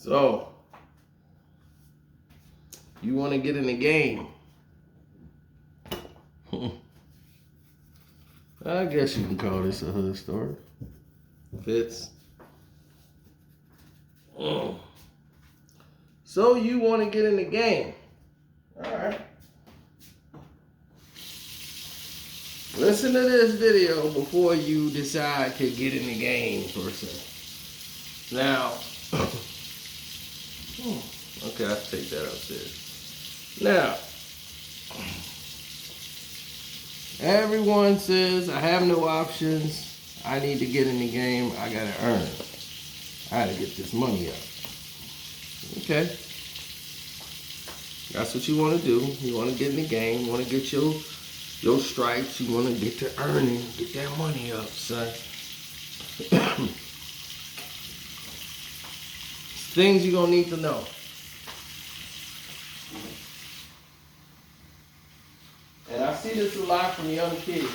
So, you want to get in the game? I guess you can call this a hood story. Fits. So you want to get in the game? All right. Listen to this video before you decide to get in the game per se. Now, okay, I'll take that upstairs. Now, everyone says I have no options. I need to get in the game. I gotta earn. I gotta get this money up. Okay. That's what you want to do. You want to get in the game. You want to get your stripes. You want to get to earning. Get that money up, son. Things you're going to need to know. And I see this a lot from young kids.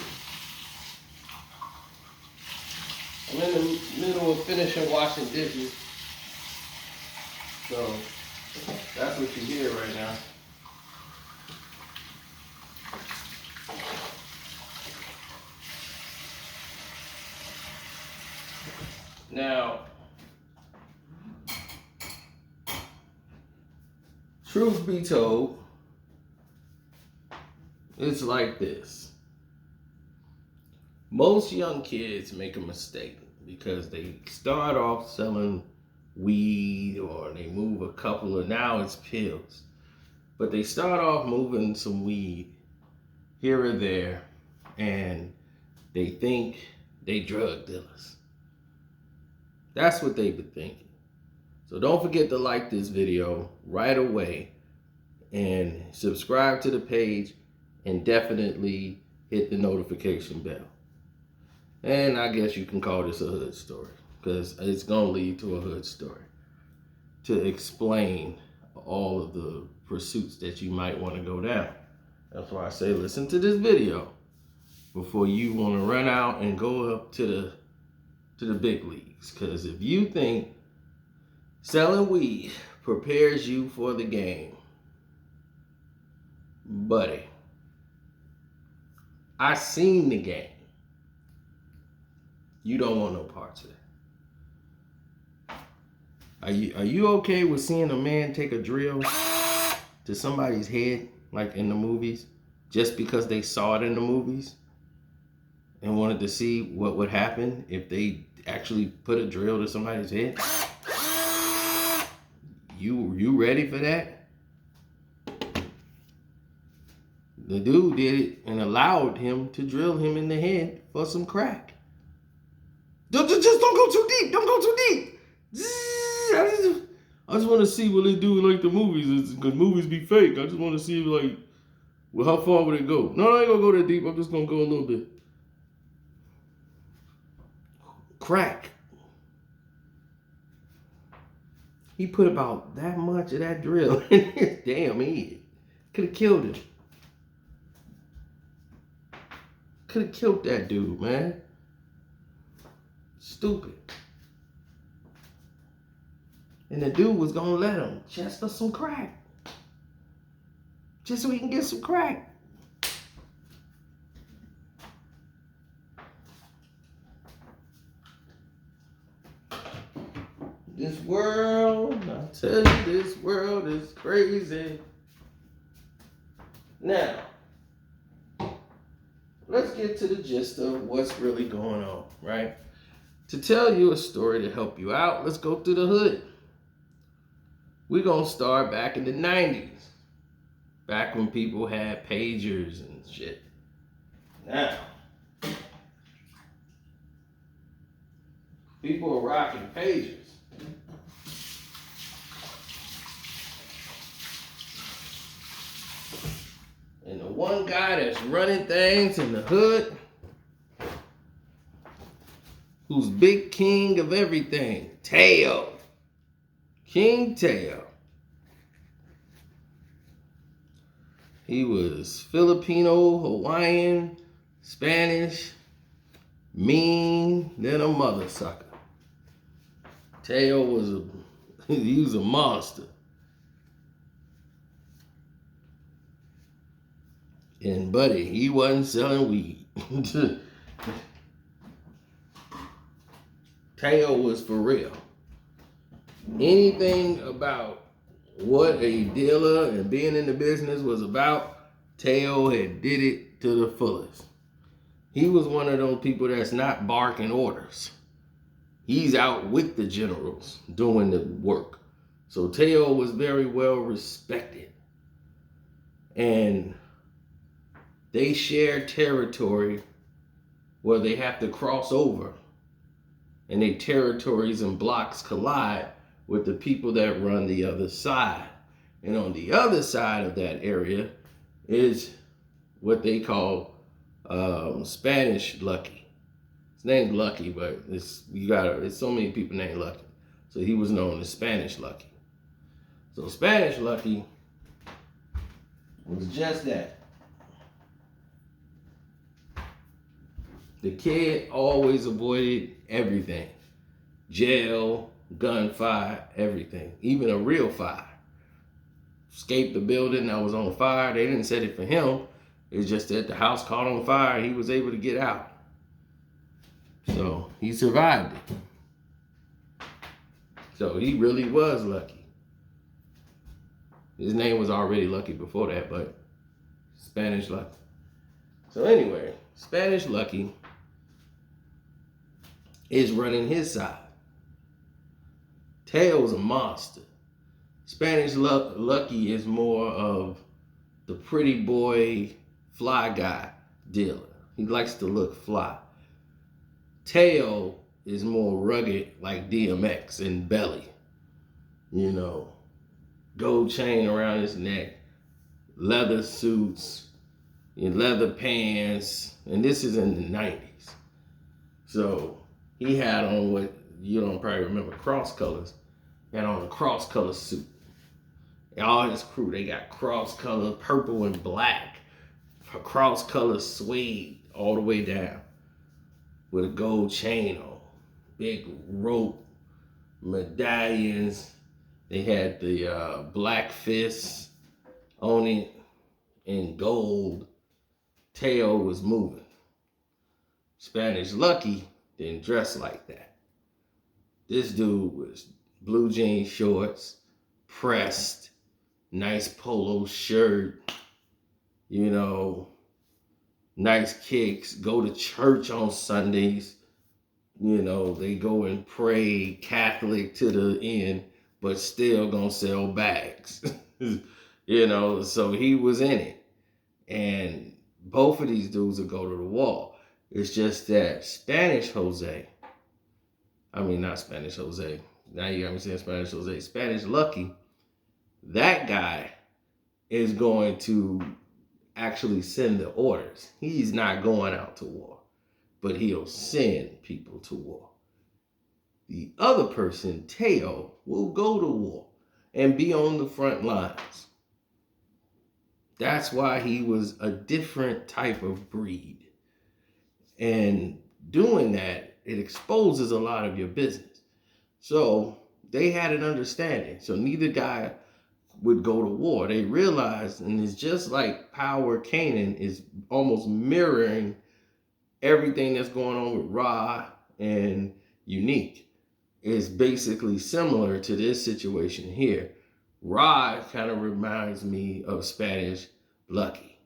I'm in the middle of finishing washing dishes. So, that's what you hear right now. Now, truth be told, it's like this. Most young kids make a mistake because they start off selling weed, or they move a couple of, now it's pills. But they start off moving some weed here or there, and they think they drug dealers. That's what they've been thinking. So don't forget to like this video right away and subscribe to the page, and definitely hit the notification bell. And I guess you can call this a hood story, because it's going to lead to a hood story to explain all of the pursuits that you might want to go down. That's why I say listen to this video before you want to run out and go up to the big leagues. Because if you think selling weed prepares you for the game, buddy, I seen the game. You don't want no parts of that. Are you okay with seeing a man take a drill to somebody's head, like in the movies, just because they saw it in the movies and wanted to see what would happen if they actually put a drill to somebody's head? You ready for that? The dude did it and allowed him to drill him in the head for some crack. Just don't go too deep. Don't go too deep. I just want to see what they do in like the movies, because movies be fake. I just want to see like, well, how far would it go? No, I ain't gonna go that deep. I'm just gonna go a little bit. Crack. He put about that much of that drill in his damn head. Could have killed him. Could have killed that dude, man. Stupid. And the dude was gonna let him just for some crack. Just so he can get some crack. This world, I tell you, this world is crazy. Now, let's get to the gist of what's really going on, right? To tell you a story to help you out, let's go through the hood. We're going to start back in the 90s. Back when people had pagers and shit. Now, people are rocking pagers. And the one guy that's running things in the hood, who's big king of everything, Teo. King Teo. He was Filipino, Hawaiian, Spanish, mean than a mother sucker. Teo was He was a monster. And buddy, he wasn't selling weed. Teo was for real. Anything about what a dealer and being in the business was about, Teo had did it to the fullest. He was one of those people that's not barking orders. He's out with the generals doing the work. So Teo was very well respected. And they share territory where they have to cross over. And their territories and blocks collide with the people that run the other side. And on the other side of that area is what they call Spanish Lucky. His name's Lucky, but it's so many people named Lucky. So he was known as Spanish Lucky. So Spanish Lucky was just that. The kid always avoided everything. Jail, gunfire, everything. Even a real fire. Escaped the building that was on fire. They didn't set it for him. It's just that the house caught on fire. He was able to get out. So he survived it. So he really was lucky. His name was already Lucky before that, but Spanish Lucky. So anyway, Spanish Lucky is running his side. Teo's a monster. Spanish Lucky is more of the pretty boy, fly guy dealer. He likes to look fly. Teo is more rugged, like DMX and Belly. You know, gold chain around his neck, leather suits, and leather pants, and this is in the 90s. So he had on what you don't probably remember, cross colors. He had on a cross color suit. And all his crew, they got cross color, purple and black, cross color suede all the way down with a gold chain on, big rope, medallions. They had the black fists on it in gold. Teo was moving. Spanish Lucky didn't dress like that. This dude was blue jean shorts, pressed, nice polo shirt, you know, nice kicks, go to church on Sundays. You know, they go and pray Catholic to the end, but still gonna sell bags. You know, so he was in it. And both of these dudes will go to the wall. It's just that Spanish Jose, not Spanish Jose, now you got me saying Spanish Jose, Spanish Lucky, that guy is going to actually send the orders. He's not going out to war, but he'll send people to war. The other person, Teo, will go to war and be on the front lines. That's why he was a different type of breed. And doing that, it exposes a lot of your business. So they had an understanding. So neither guy would go to war. They realized, and it's just like Power Kanan is almost mirroring everything that's going on with Ra and Unique. Is basically similar to this situation here. Ra kind of reminds me of Spanish Lucky.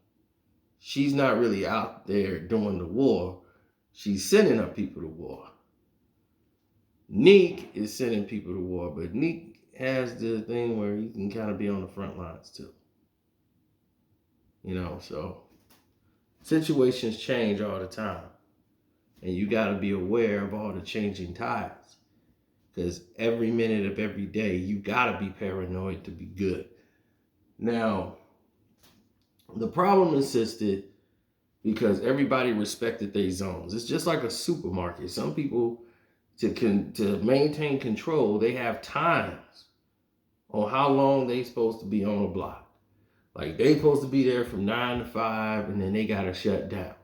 She's not really out there doing the war. She's sending her people to war. Neek is sending people to war, but Neek has the thing where he can kind of be on the front lines too. You know, so situations change all the time. And you got to be aware of all the changing tides. Because every minute of every day, you got to be paranoid to be good. Now, the problem existed because everybody respected their zones. It's just like a supermarket. Some people, to maintain control, they have times on how long they supposed to be on a block. Like they supposed to be there from 9 to 5, and then they got to shut down.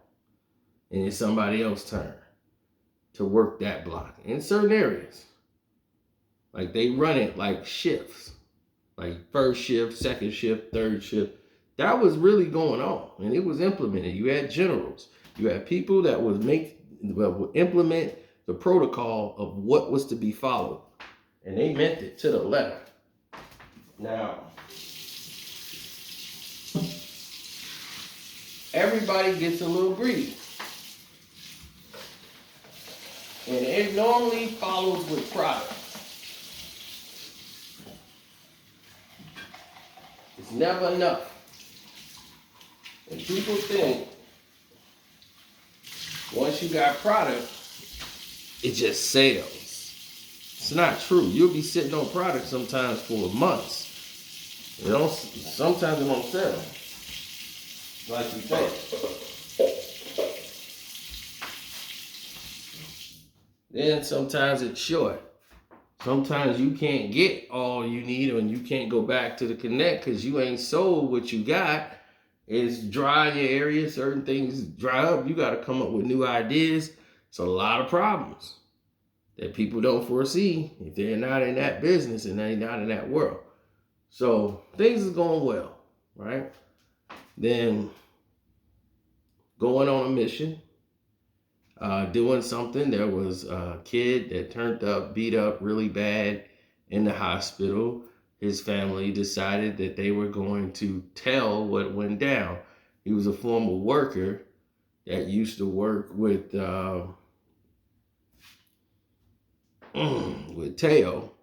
And it's somebody else's turn to work that block in certain areas. Like they run it like shifts, like first shift, second shift, third shift. That was really going on, and it was implemented. You had generals, you had people that would implement the protocol of what was to be followed, and they meant it to the letter. Now, everybody gets a little greedy, and it normally follows with product. It's never enough. And people think once you got product, it just sells. It's not true. You'll be sitting on product sometimes for months. Sometimes it don't sell like you think. Then sometimes it's short. Sometimes you can't get all you need, and you can't go back to the connect because you ain't sold what you got. It's dry in your area. Certain things dry up. You got to come up with new ideas. It's a lot of problems that people don't foresee if they're not in that business and they're not in that world. So things are going well, right? Then going on a mission, doing something. There was a kid that turned up, beat up really bad in the hospital. His family decided that they were going to tell what went down. He was a former worker that used to work with Teo,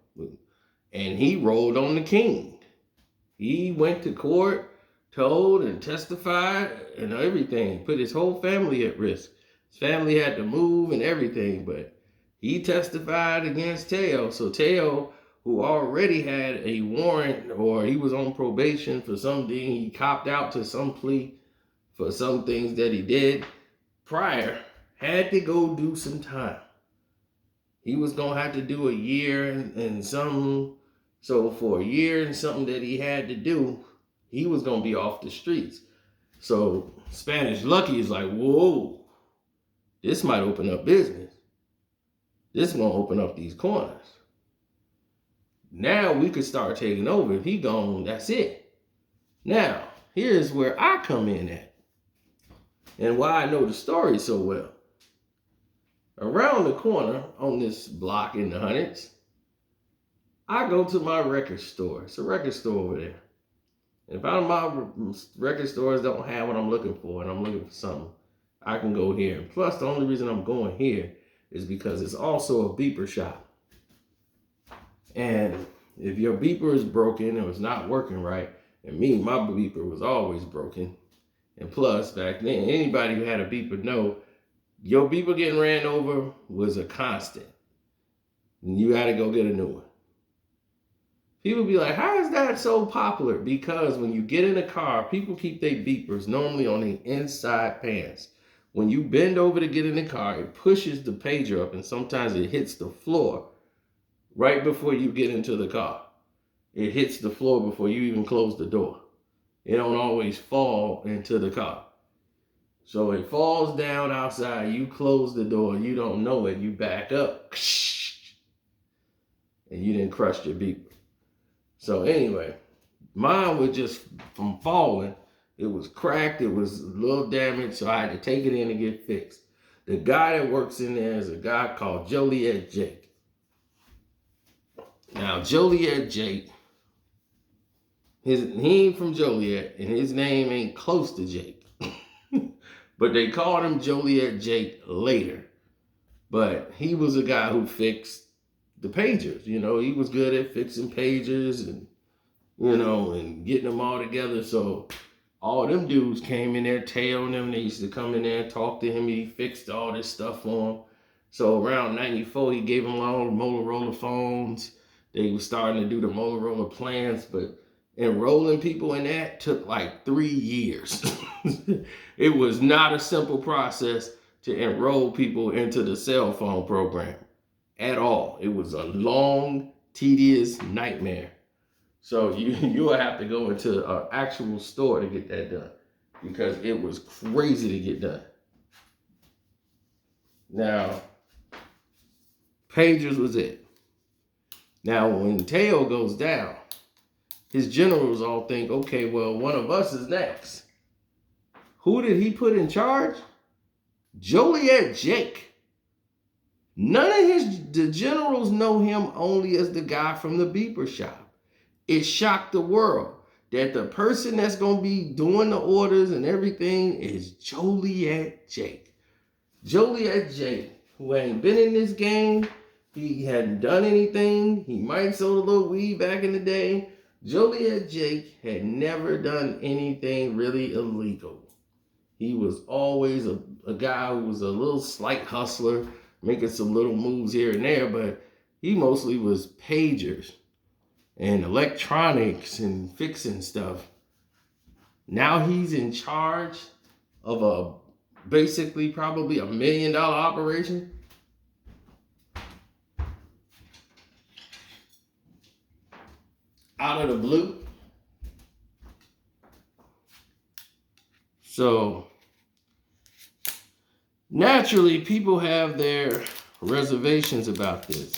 and he rolled on the king. He went to court, told and testified and everything, put his whole family at risk. His family had to move and everything, but he testified against Teo. So Teo, who already had a warrant or he was on probation for something, he copped out to some plea for some things that he did prior, had to go do some time. He was going to have to do a year and something. So for a year and something that he had to do, he was going to be off the streets. So Spanish Lucky is like, whoa, this might open up business. This is going to open up these corners. Now we could start taking over. If he gone, that's it. Now, here's where I come in at. And why I know the story so well. Around the corner on this block in the Hundreds, I go to my record store. It's a record store over there. And if my record stores don't have what I'm looking for and I'm looking for something, I can go here. And plus, the only reason I'm going here is because it's also a beeper shop. And if your beeper is broken or it's not working right, and my beeper was always broken. And plus, back then, anybody who had a beeper know, your beeper getting ran over was a constant. And you got to go get a new one. People be like, how is that so popular? Because when you get in a car, people keep their beepers normally on the inside pants. When you bend over to get in the car, it pushes the pager up and sometimes it hits the floor right before you get into the car. It hits the floor before you even close the door. It don't always fall into the car. So it falls down outside, you close the door, you don't know it, you back up, and you didn't crush your beeper. So anyway, mine was just from falling. It was cracked, it was a little damaged, so I had to take it in and get fixed. The guy that works in there is a guy called Joliet Jake. Now, Joliet Jake, he ain't from Joliet, and his name ain't close to Jake. But they called him Joliet Jake later. But he was a guy who fixed the pagers. You know, he was good at fixing pagers and, and getting them all together. So all them dudes came in there, tailing them. They used to come in there and talk to him. He fixed all this stuff for them. So around 94, he gave them all the Motorola phones. They were starting to do the Motorola plans, but enrolling people in that took like 3 years. It was not a simple process to enroll people into the cell phone program at all. It was a long, tedious nightmare. So you'll have to go into an actual store to get that done because it was crazy to get done. Now, pagers was it. Now, when Teo goes down, his generals all think, okay, well, one of us is next. Who did he put in charge? Joliet Jake. None of the generals know him only as the guy from the beeper shop. It shocked the world that the person that's going to be doing the orders and everything is Joliet Jake. Joliet Jake, who ain't been in this game, he hadn't done anything. He might sold a little weed back in the day. Joliet Jake had never done anything really illegal. He was always a guy who was a little slight hustler, making some little moves here and there, but he mostly was pagers and electronics and fixing stuff. Now he's in charge of basically probably $1 million operation. Out of the blue. So naturally, people have their reservations about this.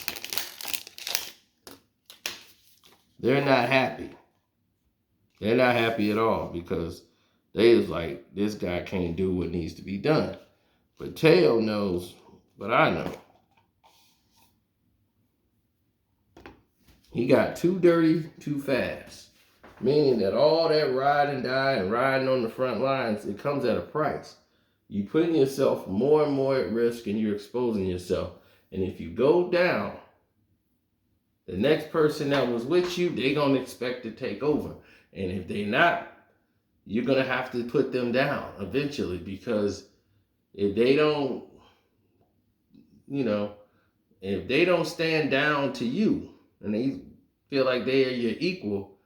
They're not happy. They're not happy at all because they was like, this guy can't do what needs to be done. But Teo knows what I know. He got too dirty too fast. Meaning that all that ride and die and riding on the front lines, it comes at a price. You're putting yourself more and more at risk and you're exposing yourself. And if you go down, the next person that was with you, they're going to expect to take over. And if they're not, you're going to have to put them down eventually, because if they don't, if they don't stand down to you and they feel like they are your equal,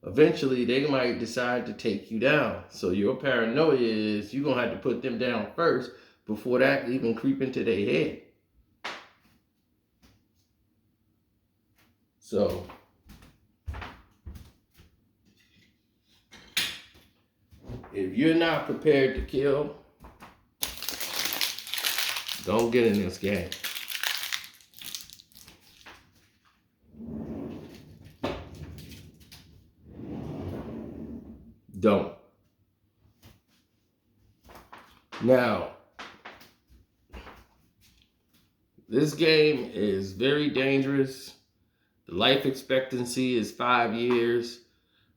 eventually they might decide to take you down. So your paranoia is you're going to have to put them down first before that even creep into their head. So if you're not prepared to kill, don't get in this game. Don't. Now, this game is very dangerous. The life expectancy is 5 years.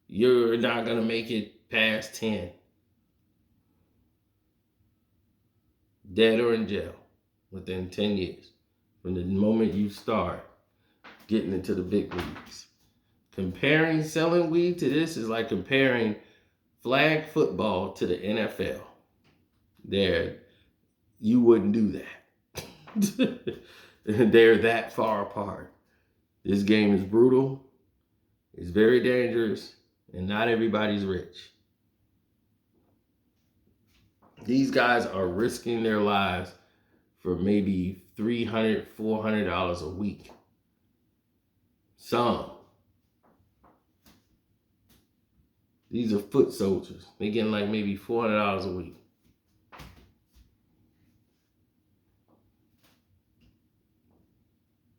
You're not going to make it past 10. Dead or in jail within 10 years from the moment you start getting into the big leagues. Comparing selling weed to this is like comparing flag football to the NFL. You wouldn't do that. They're that far apart. This game is brutal. It's very dangerous, and not everybody's rich. These guys are risking their lives for maybe $300, $400 a week. Some. These are foot soldiers. They're getting like maybe $400 a week.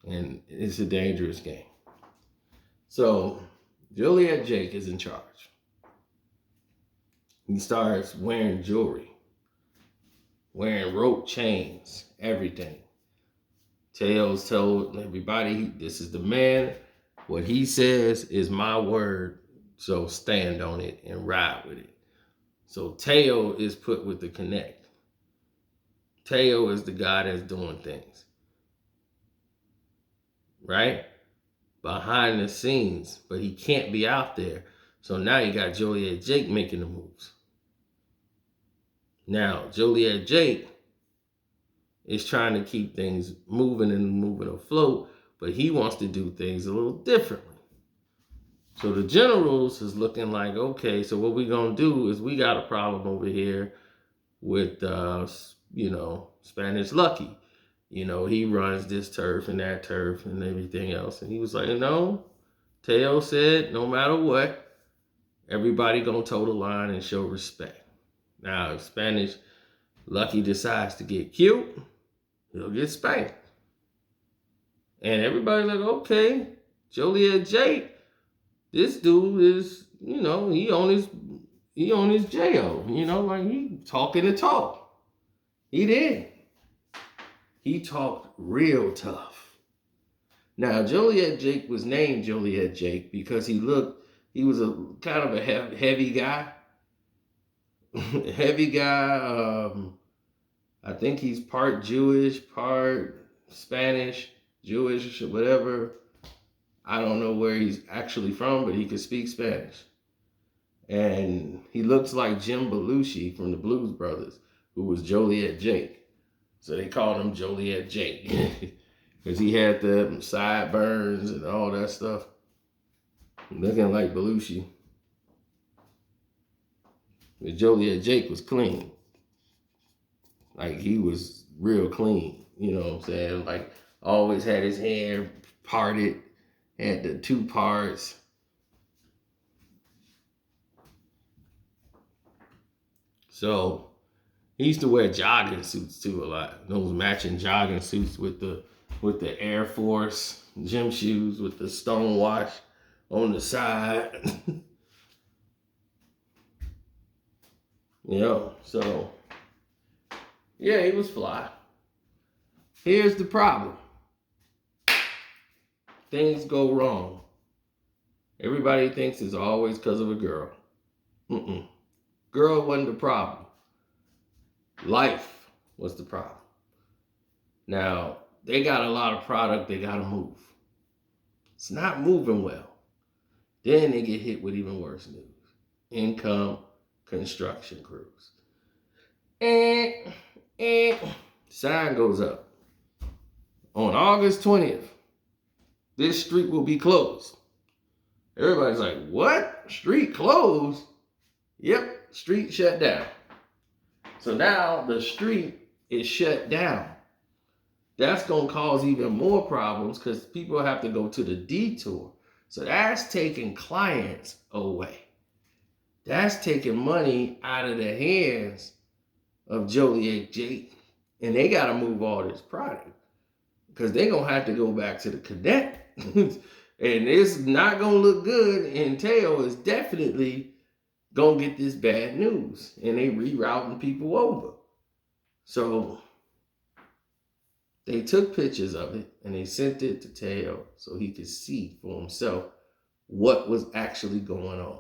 And it's a dangerous game. So, Joliet Jake is in charge. He starts wearing jewelry, wearing rope chains, everything. Teo's told everybody, this is the man. What he says is my word. So stand on it and ride with it. So Teo is put with the connect. Teo is the guy that's doing things. Right? Behind the scenes. But he can't be out there. So now you got Joliet Jake making the moves. Now, Joliet Jake is trying to keep things moving and moving afloat. But he wants to do things a little differently. So the generals is looking like, okay, so what we're going to do is we got a problem over here with, Spanish Lucky. He runs this turf and that turf and everything else. And he was like, no, Teo said, no matter what, everybody going to toe the line and show respect. Now, if Spanish Lucky decides to get killed, he'll get spanked. And everybody's like, okay. Joliet Jake, this dude is, you know, he on his J.O., you know, like he talking the talk. He did. He talked real tough. Now, Joliet Jake was named Joliet Jake because he was a kind of a heavy guy. Heavy guy. I think he's part Jewish, part Spanish, Jewish, whatever. I don't know where he's actually from, but he could speak Spanish. And he looks like Jim Belushi from the Blues Brothers, who was Joliet Jake. So they called him Joliet Jake because he had the sideburns and all that stuff. Looking like Belushi. But Joliet Jake was clean. Like, he was real clean, you know what I'm saying? Like, always had his hair parted, had the two parts. So he used to wear jogging suits too a lot. Those matching jogging suits with the Air Force gym shoes with the stonewash on the side. So yeah, he was fly. Here's the problem. Things go wrong. Everybody thinks it's always because of a girl. Girl wasn't the problem. Life was the problem. Now, they got a lot of product they got to move. It's not moving well. Then they get hit with even worse news. Income construction crews. Sign goes up. On August 20th, this street will be closed. Everybody's like, what? Street closed? Yep, street shut down. So now the street is shut down. That's going to cause even more problems because people have to go to the detour. So that's taking clients away. That's taking money out of the hands of Joliet Jake. And they got to move all this product because they're going to have to go back to the Connect. And it's not going to look good. Intel is definitely going to get this bad news. And they rerouting people over. So they took pictures of it and they sent it to Teo so he could see for himself what was actually going on.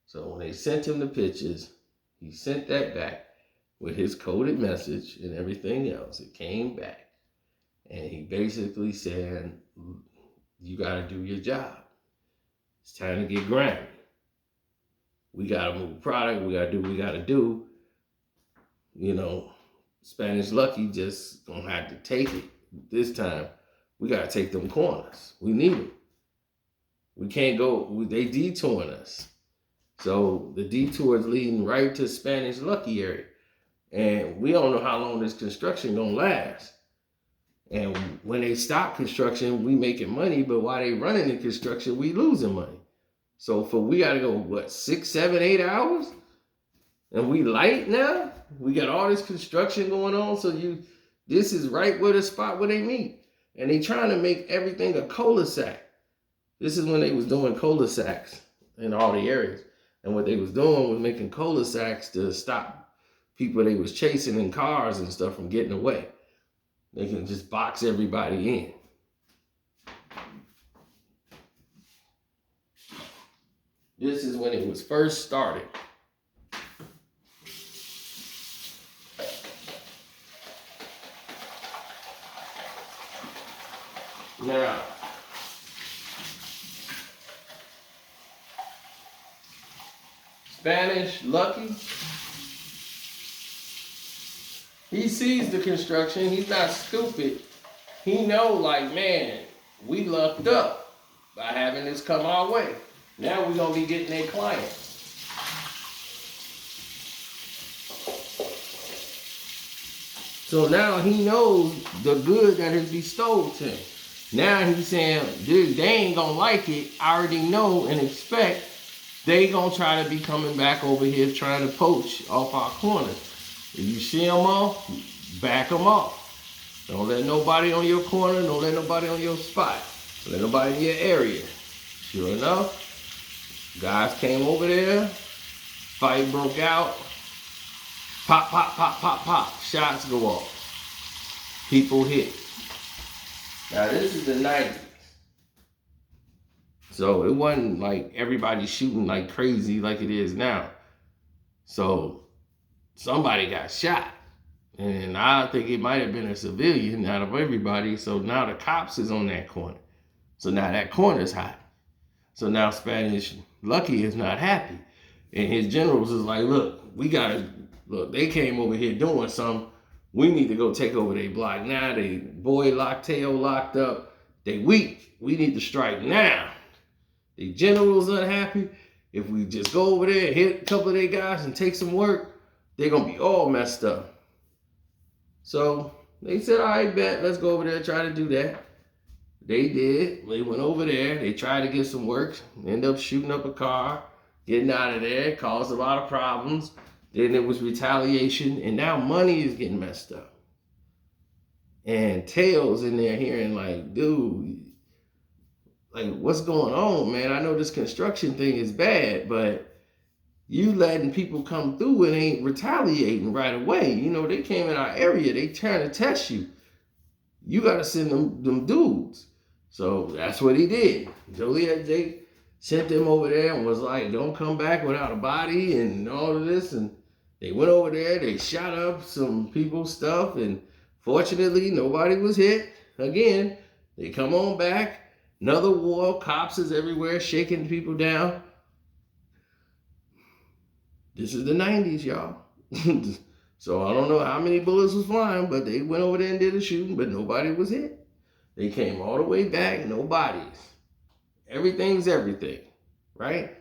So when they sent him the pictures, he sent that back with his coded message and everything else. It came back. And he basically said, you got to do your job. It's time to get grimy. We got to move product. We got to do what we got to do. You know, Spanish Lucky just going to have to take it. This time, we got to take them corners. We need them. We can't go. They detouring us. So the detour is leading right to Spanish Lucky area. And we don't know how long this construction going to last. And when they stop construction, we making money. But while they running the construction, we losing money. So we got to go, 6, 7, 8 hours? And we light now? We got all this construction going on. So this is right where the spot where they meet. And they trying to make everything a cul-de-sac. This is when they was doing cul-de-sacs in all the areas. And what they was doing was making cul-de-sacs to stop people they was chasing in cars and stuff from getting away. They can just box everybody in. This is when it was first started. Now, Spanish Lucky, he sees the construction. He's not stupid. He know, like, man, we lucked up by having this come our way. Now we're going to be getting a client. So now he knows the good that is bestowed to him. Now he's saying, dude, they ain't going to like it. I already know and expect they going to try to be coming back over here trying to poach off our corners. If you see them off, back them off. Don't let nobody on your corner. Don't let nobody on your spot. Let nobody in your area. Sure enough, guys came over there. Fight broke out. Pop, pop, pop, pop, pop. Shots go off. People hit. Now this is the 90s. So it wasn't like everybody shooting like crazy like it is now. So somebody got shot. And I think it might have been a civilian out of everybody. So now the cops is on that corner. So now that corner's hot. So now Spanish Lucky is not happy. And his generals is like, look, they came over here doing something. We need to go take over their block now. They boy locked, tail locked up. They weak. We need to strike now. The general's unhappy. If we just go over there, hit a couple of their guys and take some work, they're going to be all messed up. So they said, all right, bet, let's go over there and try to do that. They did. They went over there. They tried to get some work. Ended up shooting up a car, getting out of there, caused a lot of problems. Then it was retaliation, and now money is getting messed up. And Tails in there hearing like, dude, like, what's going on, man? I know this construction thing is bad, but you letting people come through and ain't retaliating right away. You know, they came in our area. They trying to test you. You got to send them dudes. So that's what he did. Joliet Jake sent them over there and was like, don't come back without a body and all of this. And they went over there. They shot up some people's stuff. And fortunately, nobody was hit. Again, they come on back. Another war. Cops is everywhere shaking people down. This is the 90s, y'all. So I don't know how many bullets was flying, but they went over there and did a shooting, but nobody was hit. They came all the way back, no bodies. Everything's everything, right?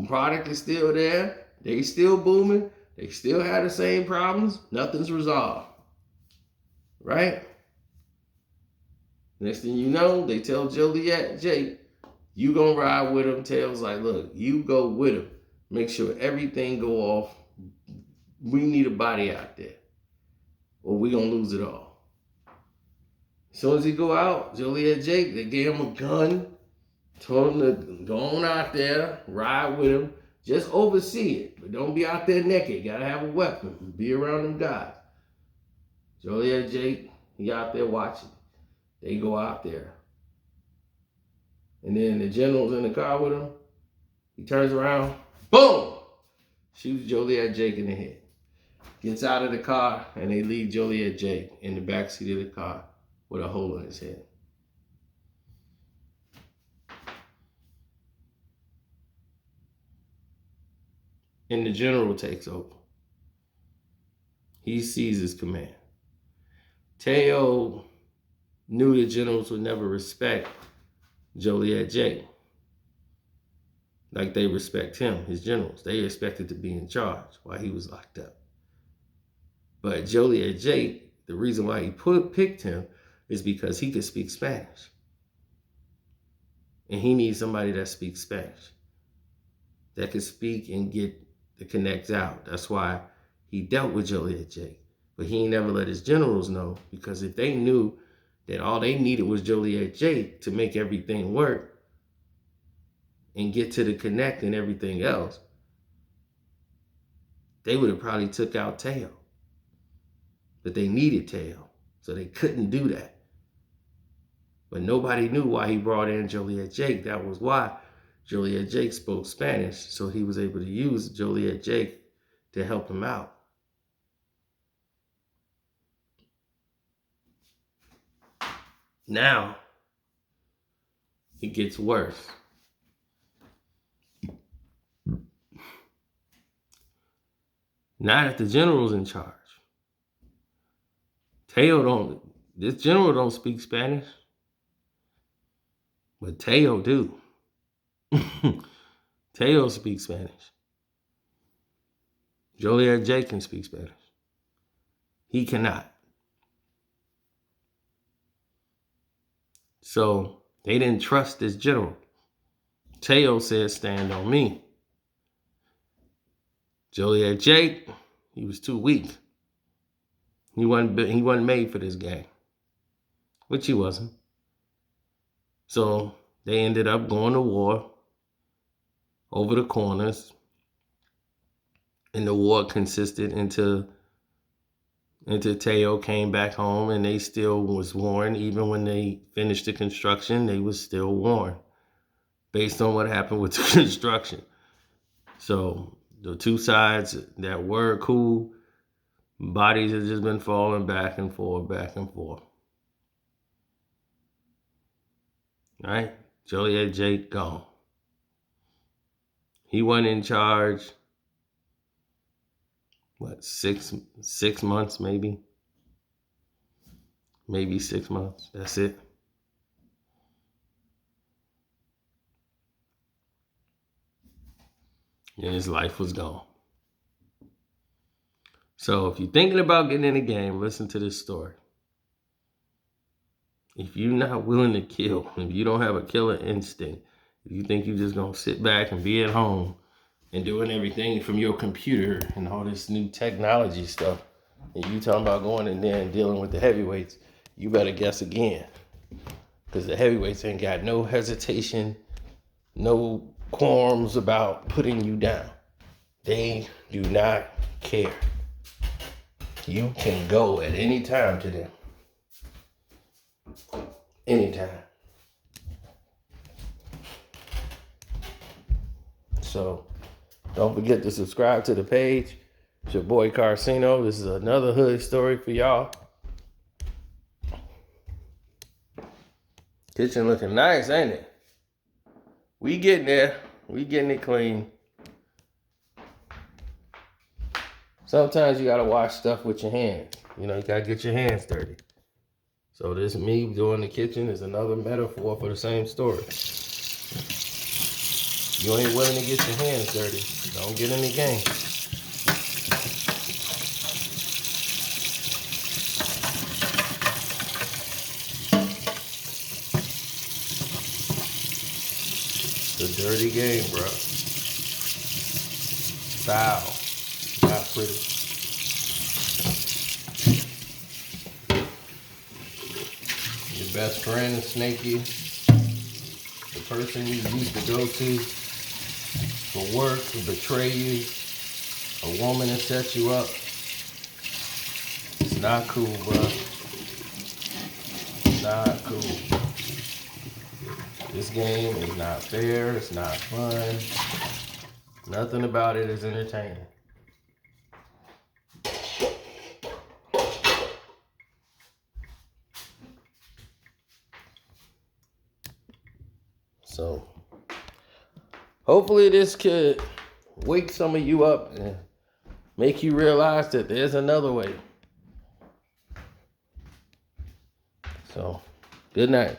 Product is still there. They still booming. They still have the same problems. Nothing's resolved, right? Next thing you know, they tell Joliet Jake, you gonna ride with him. Tails like, look, you go with him. Make sure everything go off. We need a body out there, or we gonna lose it all. As soon as he go out, Joliet Jake, they gave him a gun, told him to go on out there, ride with him, just oversee it, but don't be out there naked. Gotta have a weapon. Be around them guys. Joliet Jake, he out there watching. They go out there. And then the general's in the car with him. He turns around, boom! Shoots Joliet Jake in the head. Gets out of the car, and they leave Joliet Jake in the backseat of the car with a hole in his head. And the general takes over. He seizes command. Teo knew the generals would never respect Joliet Jake like they respect him, his generals. They expected to be in charge while he was locked up. But Joliet Jake, the reason why he picked him is because he could speak Spanish. And he needs somebody that speaks Spanish, that can speak and get the connects out. That's why he dealt with Joliet Jake. But he ain't never let his generals know, because if they knew that all they needed was Joliet Jake to make everything work and get to the connect and everything else, they would have probably took out Teo. But they needed Teo, so they couldn't do that. But nobody knew why he brought in Joliet Jake. That was why Joliet Jake spoke Spanish, so he was able to use Joliet Jake to help him out. Now, it gets worse. Now that the general's in charge, this general don't speak Spanish, but Teo do. Teo speaks Spanish. Joliet Jake can speak Spanish. He cannot. So they didn't trust this general. Teo said, stand on me. Joliet Jake, he was too weak. He wasn't made for this game, which he wasn't. So they ended up going to war over the corners. And the war consisted until Teo came back home, and they still was warring. Even when they finished the construction, they was still warring based on what happened with the construction. So the two sides that were cool, bodies have just been falling back and forth, back and forth. All right? Joliet Jake gone. He wasn't in charge, what, 6 months maybe? Maybe 6 months. That's it. And his life was gone. So if you're thinking about getting in the game, listen to this story. If you're not willing to kill, if you don't have a killer instinct, if you think you're just going to sit back and be at home and doing everything from your computer and all this new technology stuff, and you talking about going in there and dealing with the heavyweights, you better guess again. Because the heavyweights ain't got no hesitation, no qualms about putting you down. They do not care. You can go at any time to them. Anytime. So don't forget to subscribe to the page. It's your boy Carcino. This is another hood story for y'all. Kitchen looking nice, ain't it? We getting there. We getting it clean. Sometimes you gotta wash stuff with your hands. You know, you gotta get your hands dirty. So this me doing the kitchen is another metaphor for the same story. You ain't willing to get your hands dirty, don't get in the game. It's a dirty game, bro. Foul. Not pretty. Your best friend is Snakey. The person you used to go to for work to betray you. A woman that set you up. It's not cool, bro. It's not cool. This game is not fair. It's not fun. Nothing about it is entertaining. So, hopefully this could wake some of you up and make you realize that there's another way. So, good night.